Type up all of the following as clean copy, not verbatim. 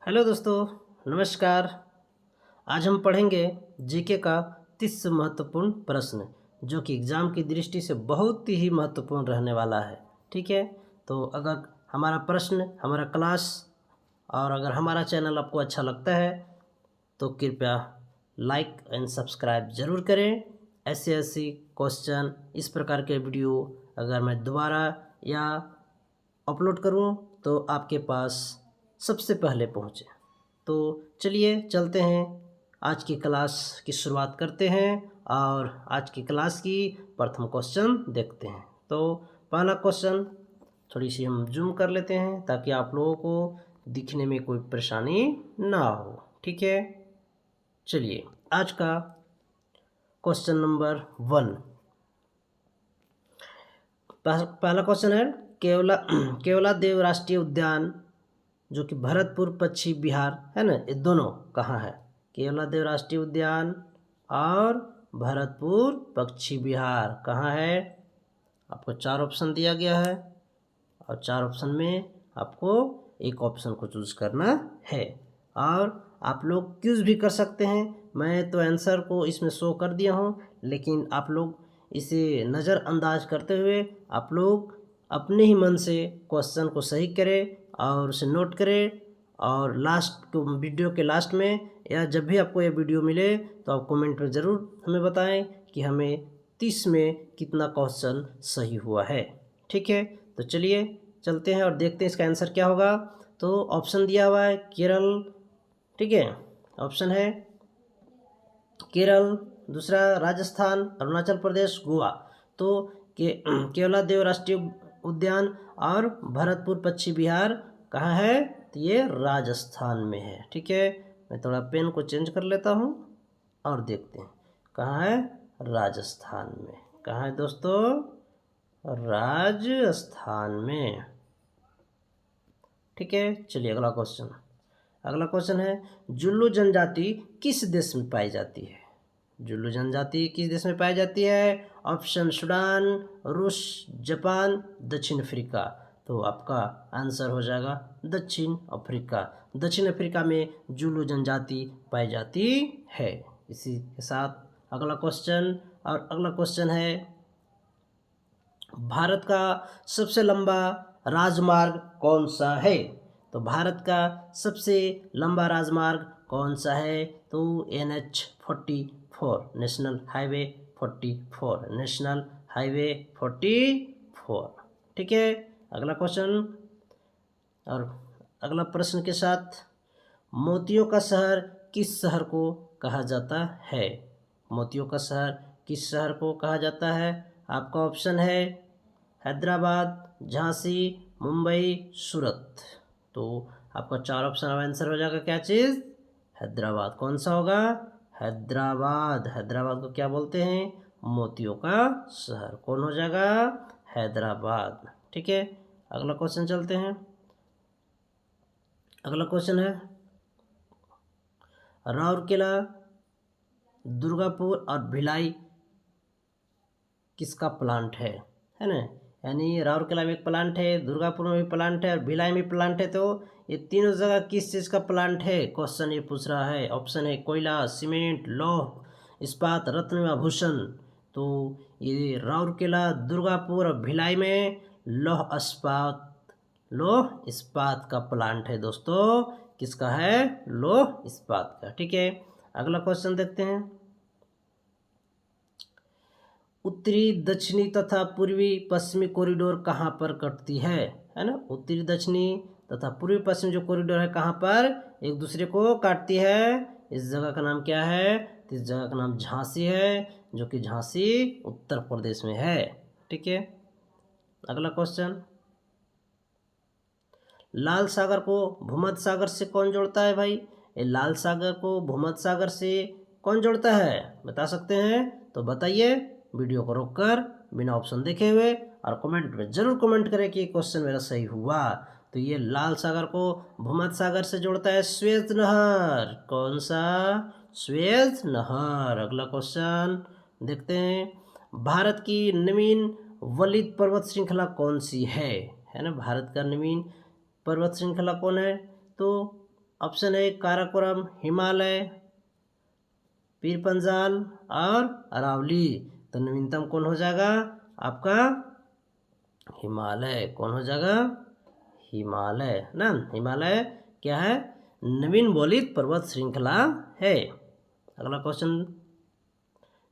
Hello दोस्तों, नमस्कार। आज हम पढ़ेंगे जीके का 30 महत्वपूर्ण प्रश्न जो कि एग्ज़ाम की दृष्टि से बहुत ही महत्वपूर्ण रहने वाला है। ठीक है, तो अगर हमारा प्रश्न, हमारा क्लास और अगर हमारा चैनल आपको अच्छा लगता है तो कृपया लाइक एंड सब्सक्राइब ज़रूर करें। ऐसे ऐसी क्वेश्चन, इस प्रकार के वीडियो अगर मैं दोबारा या अपलोड करूं तो आपके पास सबसे पहले पहुंचे। तो चलिए चलते हैं, आज की क्लास की शुरुआत करते हैं और आज की क्लास की प्रथम क्वेश्चन देखते हैं। तो पहला क्वेश्चन थोड़ी सी हम जूम कर लेते हैं ताकि आप लोगों को दिखने में कोई परेशानी ना हो। ठीक है, चलिए आज का क्वेश्चन नंबर 1। पहला क्वेश्चन है केवला केवला देव राष्ट्रीय उद्यान जो कि भरतपुर पश्चिम बिहार है ना, ये दोनों कहाँ है? केवला देव राष्ट्रीय उद्यान और भरतपुर पश्चिम बिहार कहाँ है? आपको 4 ऑप्शन दिया गया है और 4 ऑप्शन में आपको एक ऑप्शन को चूज करना है और आप लोग क्यूज भी कर सकते हैं। मैं तो आंसर को इसमें शो कर दिया हूँ, लेकिन आप लोग इसे नज़रअंदाज करते हुए आप लोग अपने ही मन से क्वेश्चन को सही करें और उसे नोट करें और लास्ट को वीडियो के लास्ट में या जब भी आपको ये वीडियो मिले तो आप कमेंट में ज़रूर हमें बताएं कि हमें 30 में कितना क्वेश्चन सही हुआ है। ठीक है, तो चलिए चलते हैं और देखते हैं इसका आंसर क्या होगा। तो ऑप्शन दिया हुआ है केरल, ठीक है, ऑप्शन है केरल, दूसरा राजस्थान, अरुणाचल प्रदेश, गोवा। तो केवला देव राष्ट्रीय उद्यान और भरतपुर पश्चिम बिहार कहाँ है? तो ये राजस्थान में है। ठीक है, मैं थोड़ा पेन को चेंज कर लेता हूँ और देखते हैं कहाँ है। राजस्थान में। कहाँ है दोस्तों? राजस्थान में। ठीक है, चलिए अगला क्वेश्चन। अगला क्वेश्चन है जुल्लू जनजाति किस देश में पाई जाती है? जुल्लू जनजाति किस देश में पाई जाती है? ऑप्शन सूडान, रूस, जापान, दक्षिण अफ्रीका। तो आपका आंसर हो जाएगा दक्षिण अफ्रीका। दक्षिण अफ्रीका में जुल्लू जनजाति पाई जाती है। इसी के साथ अगला क्वेश्चन, और अगला क्वेश्चन है भारत का सबसे लंबा राजमार्ग कौन सा है? तो भारत का सबसे लंबा राजमार्ग कौन सा है? तो NH-44, national highway 44, national highway 44। ठीक है, अगला क्वेश्चन और अगला प्रश्न के साथ, मोतियों का शहर किस शहर को कहा जाता है? मोतियों का शहर किस शहर को कहा जाता है? आपका ऑप्शन है हैदराबाद, झांसी, मुंबई, सूरत। तो आपका 4 ऑप्शन का आंसर हो जाएगा क्या चीज़? हैदराबाद। कौन सा होगा? हैदराबाद। हैदराबाद को क्या बोलते हैं? मोतियों का शहर। कौन हो जाएगा? हैदराबाद। ठीक है, अगला क्वेश्चन चलते हैं। अगला क्वेश्चन है राउरकेला, दुर्गापुर और भिलाई किसका प्लांट है ना? यानी राउरकेला में एक प्लांट है, दुर्गापुर में भी प्लांट है और भिलाई में प्लांट है। तो ये तीनों जगह किस चीज़ का प्लांट है? क्वेश्चन ये पूछ रहा है। ऑप्शन है कोयला, सीमेंट, लौह इस्पात, रत्न आभूषण। तो ये राउरकेला, दुर्गापुर और भिलाई में लौह इस्पात का प्लांट है दोस्तों। किसका है? लौह इस्पात का। ठीक है, अगला क्वेश्चन देखते हैं। उत्तरी, दक्षिणी तथा पूर्वी पश्चिमी कॉरिडोर कहाँ पर कटती है ना? उत्तरी, दक्षिणी तथा पूर्वी पश्चिमी जो कॉरिडोर है कहाँ पर एक दूसरे को काटती है? इस जगह का नाम क्या है? तो इस जगह का नाम झांसी है, जो कि झांसी उत्तर प्रदेश में है। ठीक है, अगला क्वेश्चन, लाल सागर को भूमध्य सागर से कौन जोड़ता है भाई? ये लाल सागर को भूमध्य सागर से कौन जोड़ता है? बता सकते हैं तो बताइए, वीडियो को रोककर बिना ऑप्शन देखे हुए, और कमेंट में ज़रूर कमेंट करें कि क्वेश्चन मेरा सही हुआ। तो ये लाल सागर को भूमध्य सागर से जोड़ता है श्वेत नहर। कौन सा? श्वेत नहर। अगला क्वेश्चन देखते हैं। भारत की नवीन वलित पर्वत श्रृंखला कौन सी है ना? भारत का नवीन पर्वत श्रृंखला कौन है? तो ऑप्शन है काराकोरम, हिमालय, पीर पंजाल और अरावली। तो नवीनतम कौन हो जाएगा आपका हिमालय। कौन हो जाएगा हिमालय ना। हिमालय क्या है नवीन बोलित पर्वत श्रृंखला है। अगला क्वेश्चन,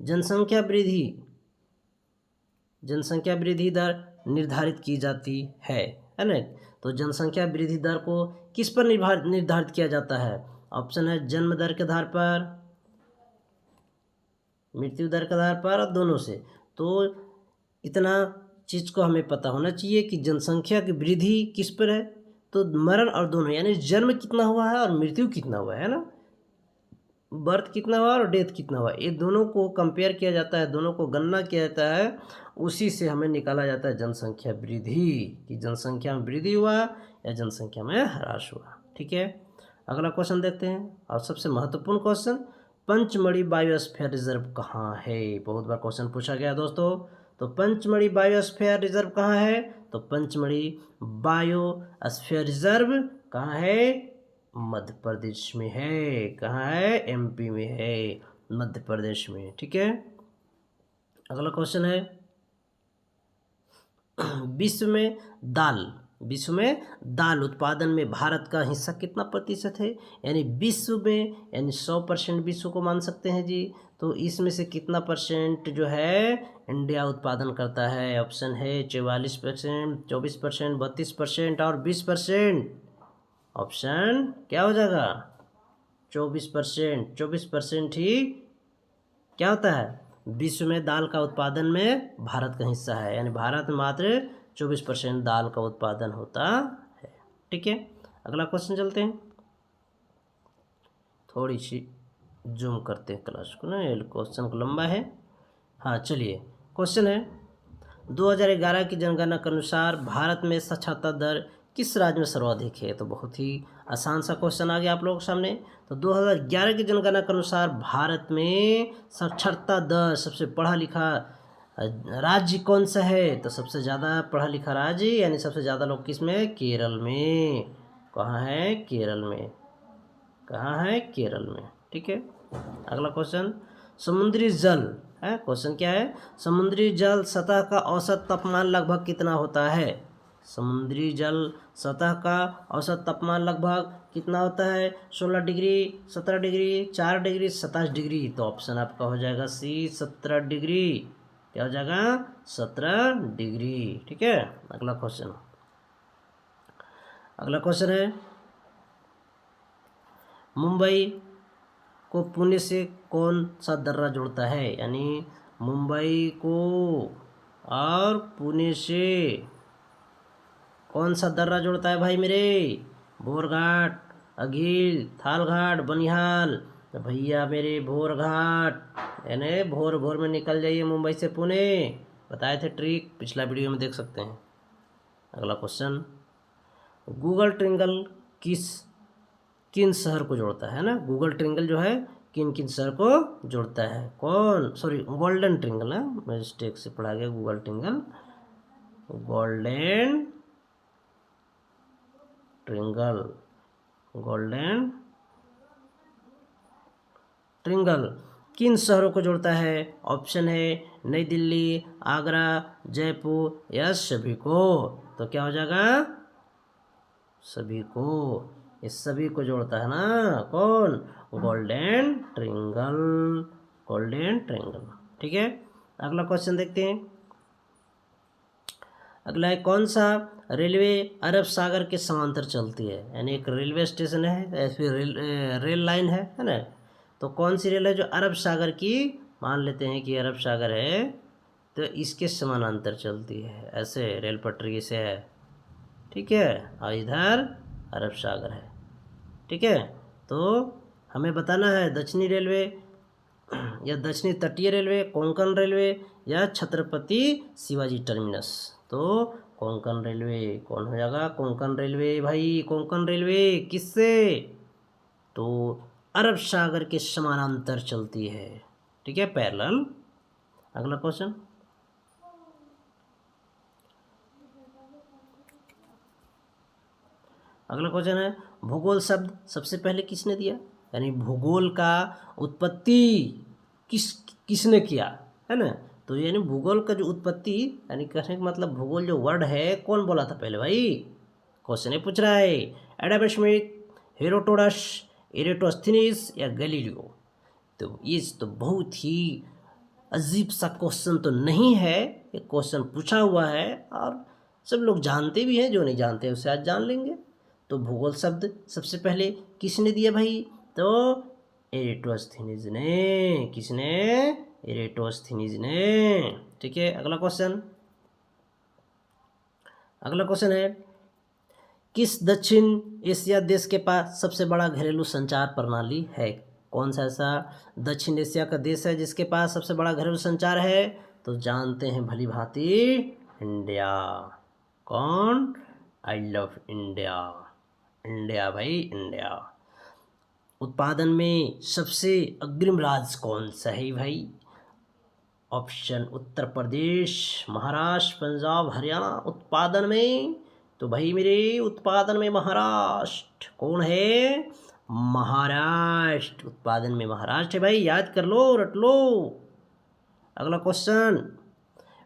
जनसंख्या वृद्धि दर निर्धारित की जाती है ना। तो जनसंख्या वृद्धि दर को किस पर निर्धारित किया जाता है। ऑप्शन है जन्म दर के आधार पर, मृत्यु दर के आधार पर और दोनों से। तो इतना चीज़ को हमें पता होना चाहिए कि जनसंख्या की वृद्धि किस पर है। तो मरण और दोनों, यानी जन्म कितना हुआ है और मृत्यु कितना हुआ है ना, बर्थ कितना हुआ और डेथ कितना हुआ, ये दोनों को कंपेयर किया जाता है, दोनों को गणना किया जाता है। उसी से हमें निकाला जाता है जनसंख्या वृद्धि, कि जनसंख्या में वृद्धि हुआ या जनसंख्या में ह्रास हुआ। ठीक है, अगला क्वेश्चन देखते हैं। और सबसे महत्वपूर्ण क्वेश्चन, पंचमढ़ी बायोस्फीयर रिजर्व कहाँ है। बहुत बार क्वेश्चन पूछा गया दोस्तों। तो पंचमढ़ी बायोस्फीयर रिजर्व कहाँ है। तो पंचमढ़ी बायोस्फीयर रिजर्व कहाँ है, मध्य प्रदेश में है। कहाँ है, एमपी में है, मध्य प्रदेश में। ठीक है, अगला क्वेश्चन है, विश्व में दाल उत्पादन में भारत का हिस्सा कितना प्रतिशत है। यानी विश्व में, यानी 100% विश्व को मान सकते हैं जी। तो इसमें से कितना परसेंट जो है इंडिया उत्पादन करता है। ऑप्शन है 44%, 24%, 32% और 20%। ऑप्शन क्या हो जाएगा 24%। 24% ही क्या होता है विश्व में दाल का उत्पादन में भारत का हिस्सा है। यानी भारत में मात्र 24% दाल का उत्पादन होता है। ठीक है, अगला क्वेश्चन चलते हैं। थोड़ी सी जूम करते हैं क्लास को ना, ये क्वेश्चन को लंबा है। हाँ चलिए, क्वेश्चन है 2011 की जनगणना के अनुसार भारत में साक्षरता दर किस राज्य में सर्वाधिक है। तो बहुत ही आसान सा क्वेश्चन आ गया आप लोगों के सामने। तो 2011 की जनगणना के अनुसार भारत में साक्षरता दर, सबसे पढ़ा लिखा राज्य कौन सा है। तो सबसे ज़्यादा पढ़ा लिखा राज्य, यानी सबसे ज़्यादा लोग किस में, केरल में। कहाँ है, केरल में। कहाँ है, केरल में। ठीक है, अगला क्वेश्चन, समुद्री जल है। क्वेश्चन क्या है, समुद्री जल सतह का औसत तापमान लगभग कितना होता है। समुद्री जल सतह का औसत तापमान लगभग कितना होता है। 16 डिग्री, 17 डिग्री, 4 डिग्री, 27 डिग्री। तो ऑप्शन आपका हो जाएगा सी, 17 डिग्री। क्या हो जाएगा 17 डिग्री। ठीक है, अगला क्वेश्चन है, मुंबई को पुणे से कौन सा दर्रा जोड़ता है। यानी मुंबई को और पुणे से कौन सा दर्रा जोड़ता है भाई मेरे। भोरघाट, अघिल, थालघाट, बनिहाल। तो भैया मेरे भोरघाट, यानी भोर में निकल जाइए मुंबई से पुणे। बताए थे ट्रिक, पिछला वीडियो में देख सकते हैं। अगला क्वेश्चन, गूगल ट्रिंगल किन शहर को जोड़ता है ना। गूगल ट्रिंगल जो है किन शहर को जोड़ता है। कौन, सॉरी गोल्डन ट्रिंगल है, मिस्टेक से पढ़ा गया गूगल ट्रिंगल। गोल्डन ट्रिंगल किन शहरों को जोड़ता है। ऑप्शन है नई दिल्ली, आगरा, जयपुर या सभी को। तो क्या हो जाएगा सभी को, इस सभी को जोड़ता है ना कौन, गोल्डन ट्रिंगल। ठीक है, अगला क्वेश्चन देखते हैं। अगला है, कौन सा रेलवे अरब सागर के समांतर चलती है। यानी एक रेलवे स्टेशन है, ऐसी रेल लाइन है ना। तो कौन सी रेल है जो अरब सागर की, मान लेते हैं कि अरब सागर है तो इसके समानांतर चलती है, ऐसे रेल पटरी से है। ठीक है, और इधर अरब सागर है। ठीक है, तो हमें बताना है दक्षिणी रेलवे या दक्षिणी तटीय रेलवे, कोंकण रेलवे या छत्रपति शिवाजी टर्मिनस। तो कोंकण रेलवे कौन हो जाएगा, कोंकण रेलवे भाई। कोंकण रेलवे किससे, तो अरब सागर के समानांतर चलती है। ठीक है, पैरेलल। अगला क्वेश्चन, अगला क्वेश्चन है भूगोल शब्द सबसे पहले किसने दिया, यानी भूगोल का उत्पत्ति किसने किया, है ना। तो यानी भूगोल का जो उत्पत्ति, यानी कहने का मतलब भूगोल जो वर्ड है कौन बोला था पहले भाई, क्वेश्चन ये पूछ रहा है। एडम स्मिथ, हेरोडोटस, इरेटोस्थनीज या गैलीलियो। तो ये तो बहुत ही अजीब सा क्वेश्चन तो नहीं है, ये क्वेश्चन पूछा हुआ है और सब लोग जानते भी हैं, जो नहीं जानते उसे आज जान लेंगे। तो भूगोल शब्द सबसे पहले किसने दिया भाई, तो इरेटोस्थनीज ने। किसने, इरेटोस्थनीज ने। ठीक है, अगला क्वेश्चन है किस दक्षिण एशिया देश के पास सबसे बड़ा घरेलू संचार प्रणाली है। कौन सा ऐसा दक्षिण एशिया का देश है जिसके पास सबसे बड़ा घरेलू संचार है, तो जानते हैं भली भांति इंडिया। कौन, आई लव इंडिया, इंडिया भाई इंडिया। उत्पादन में सबसे अग्रिम राज्य कौन सा है भाई, ऑप्शन उत्तर प्रदेश, महाराष्ट्र, पंजाब, हरियाणा। उत्पादन में, तो भाई मेरे उत्पादन में महाराष्ट्र। कौन है, महाराष्ट्र। उत्पादन में महाराष्ट्र है भाई, याद कर लो, रट लो। अगला क्वेश्चन,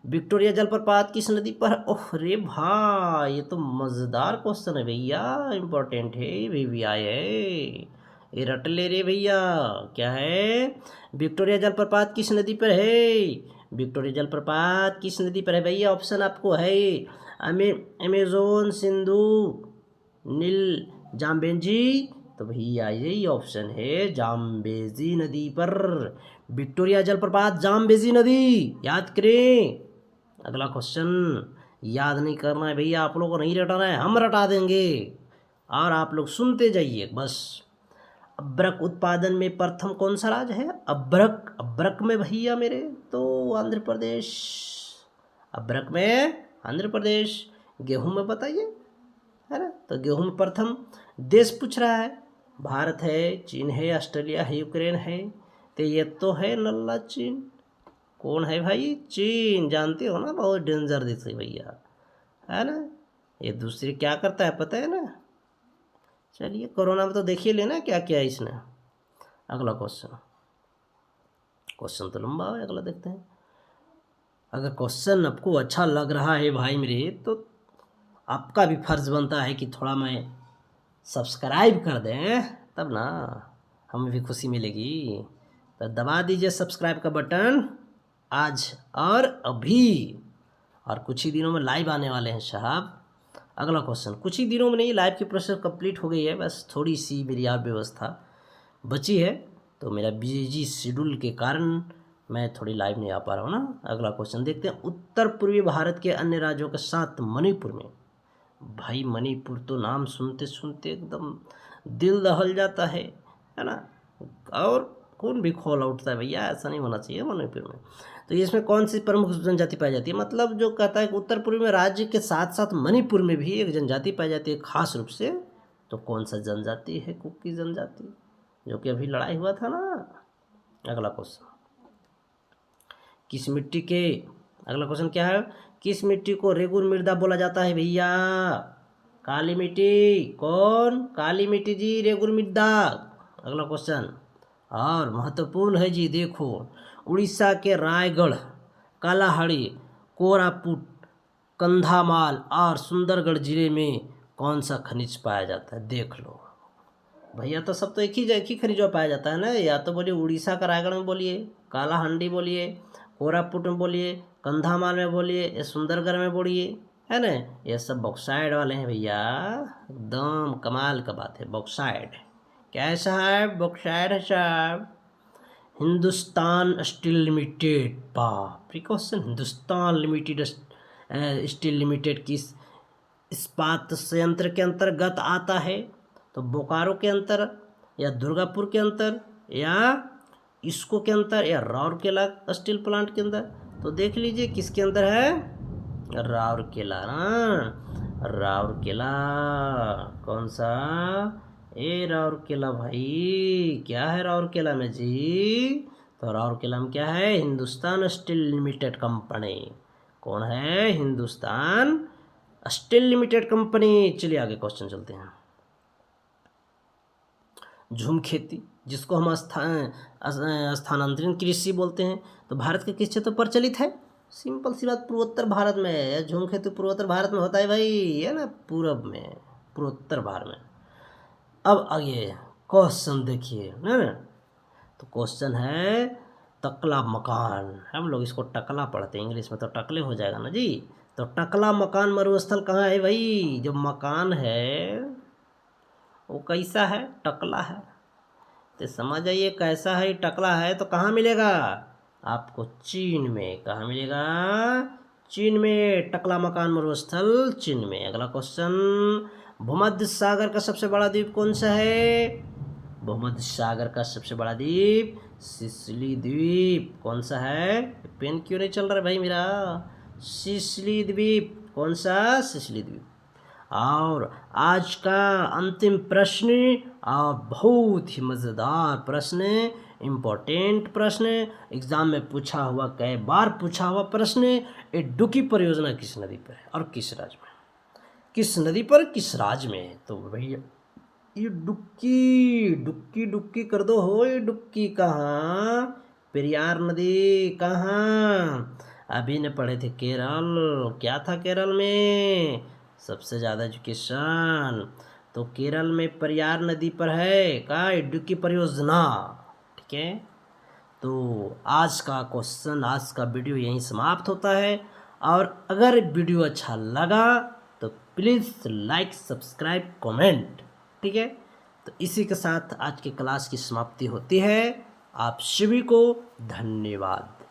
विक्टोरिया जलप्रपात किस नदी पर। ओह रे भाई, ये तो मजेदार क्वेश्चन है भैया, इंपॉर्टेंट है, VVI है, ये रट ले रे भैया। क्या है, विक्टोरिया जलप्रपात किस नदी पर है। विक्टोरिया जलप्रपात किस नदी पर है भैया, ऑप्शन आपको है अमेजोन, सिंधु, नील, जाम्बेजी। तो भैया यही ऑप्शन है, जाम्बेजी नदी पर विक्टोरिया जलप्रपात, जाम्बेजी नदी, याद करें। अगला क्वेश्चन, याद नहीं करना है भैया, आप लोगों को नहीं रटाना है, हम रटा देंगे और आप लोग सुनते जाइए बस। अब्रक उत्पादन में प्रथम कौन सा राज्य है, अब्रक। अब्रक में भैया मेरे, तो आंध्र प्रदेश। अब्रक में आंध्र प्रदेश। गेहूं में बताइए, है ना, तो गेहूं में प्रथम देश पूछ रहा है, भारत है, चीन है, ऑस्ट्रेलिया है, यूक्रेन है। तो ये तो है नल्ला चीन। कौन है भाई, चीन। जानते हो ना, बहुत डेंजर देश है भैया, है ना। ये दूसरे क्या करता है पता है ना। चलिए, कोरोना में तो देखिए लेना क्या क्या है इसने। अगला क्वेश्चन तो लंबा है, अगला देखते हैं। अगर क्वेश्चन आपको अच्छा लग रहा है भाई मेरे, तो आपका भी फर्ज बनता है कि थोड़ा मैं सब्सक्राइब कर दें, तब ना हमें भी खुशी मिलेगी। तो दबा दीजिए सब्सक्राइब का बटन आज और अभी, और कुछ ही दिनों में लाइव आने वाले हैं साहब। अगला क्वेश्चन, कुछ ही दिनों में नहीं, लाइव की प्रोसेस कंप्लीट हो गई है, बस थोड़ी सी मेरी और व्यवस्था बची है, तो मेरा बिजी शेड्यूल के कारण मैं थोड़ी लाइव नहीं आ पा रहा हूँ ना। अगला क्वेश्चन देखते हैं, उत्तर पूर्वी भारत के अन्य राज्यों के साथ मणिपुर में। भाई मणिपुर तो नाम सुनते सुनते एकदम दिल दहल जाता है ना, और कौन भी खोल उठता है भैया, ऐसा नहीं होना चाहिए मणिपुर में। तो इसमें कौन सी प्रमुख जनजाति पाई जाती है, मतलब जो कहता है कि उत्तर पूर्वी में राज्य के साथ साथ मणिपुर में भी एक जनजाति पाई जाती है खास रूप से। तो कौन सा जनजाति है, कुकी जनजाति, जो कि अभी लड़ाई हुआ था ना। अगला क्वेश्चन, किस मिट्टी के, अगला क्वेश्चन क्या है, किस मिट्टी को रेगुर मृदा बोला जाता है भैया, काली मिट्टी। कौन, काली मिट्टी जी, रेगुर मृदा। अगला क्वेश्चन और महत्वपूर्ण है जी, देखो, उड़ीसा के रायगढ़, कालाहांडी, कोरापुट, कंधामाल और सुंदरगढ़ जिले में कौन सा खनिज पाया जाता है, देख लो भैया। तो सब तो एक ही खनिज पाया जाता है ना, या तो बोलिए उड़ीसा का रायगढ़ में बोलिए, कालाहांडी बोलिए, कोरापुट में बोलिए, कंधामाल में बोलिए, या सुंदरगढ़ में बोलिए, है ना। ये सब बॉक्साइड वाले हैं भैया, एकदम कमाल का बात है। बॉक्साइड क्या है साहब, बॉक्साइड है साहब। Hindustan steel limited, precaution, Hindustan limited steel limited किस इस्पात संयंत्र के अंतर्गत आता है, तो बोकारो के अंतर, या दुर्गापुर के अंतर, या इसको के अंतर, या राउरकेला स्टील प्लांट के अंदर। तो देख लीजिए किसके अंदर है, राउरकेला ना, राउरकेला। कौन सा, ए राउरकेला भाई, क्या है राउरकेला में जी, तो राउरकेला में क्या है, हिंदुस्तान स्टील लिमिटेड कंपनी। कौन है, हिंदुस्तान स्टील लिमिटेड कंपनी। चलिए आगे क्वेश्चन चलते हैं। झूम खेती, जिसको हम स्थानांतरित कृषि बोलते हैं, तो भारत के किस क्षेत्र पर प्रचलित है? सिंपल सी बात, पूर्वोत्तर भारत में। झूम खेती पूर्वोत्तर भारत में होता है भाई, है ना, पूरब में, पूर्वोत्तर भारत में। अब आगे क्वेश्चन देखिए, है ना, तो क्वेश्चन है टकला मकान। हम लोग इसको टकला पढ़ते हैं, इंग्लिश में तो टकले हो जाएगा ना जी। तो टकला मकान मरुस्थल कहाँ है भाई? जो मकान है वो कैसा है? टकला है। तो समझ आइए कैसा है, टकला है, तो कहाँ मिलेगा आपको? चीन में। कहाँ मिलेगा? चीन में। टकला मकान मरुस्थल चीन में। अगला क्वेश्चन, भूमध्य सागर का सबसे बड़ा द्वीप कौन सा है? भूमध्य सागर का सबसे बड़ा द्वीप सिसिली द्वीप। कौन सा है? पेन क्यों नहीं चल रहा है भाई मेरा? सिसिली द्वीप। कौन सा? सिसिली द्वीप। और आज का अंतिम प्रश्न, और बहुत ही मज़ेदार प्रश्न, इम्पोर्टेंट प्रश्न, एग्जाम में पूछा हुआ, कई बार पूछा हुआ प्रश्न, ये डुकी परियोजना किस नदी पर है और किस राज्य में? किस नदी पर, किस राज्य में है? तो भैया ये डुक्की डुक्की डुक्की कर दो हो। ये डुक्की कहाँ? पेरियार नदी। कहाँ? अभी ने पढ़े थे केरल। क्या था केरल में? सबसे ज़्यादा एजुकेशन तो केरल में पेरियार नदी पर है। का? इडुक्की परियोजना। ठीक है, तो आज का क्वेश्चन, आज का वीडियो यहीं समाप्त होता है। और अगर वीडियो अच्छा लगा तो प्लीज़ लाइक, सब्सक्राइब, कमेंट। ठीक है, तो इसी के साथ आज की क्लास की समाप्ति होती है। आप सभी को धन्यवाद।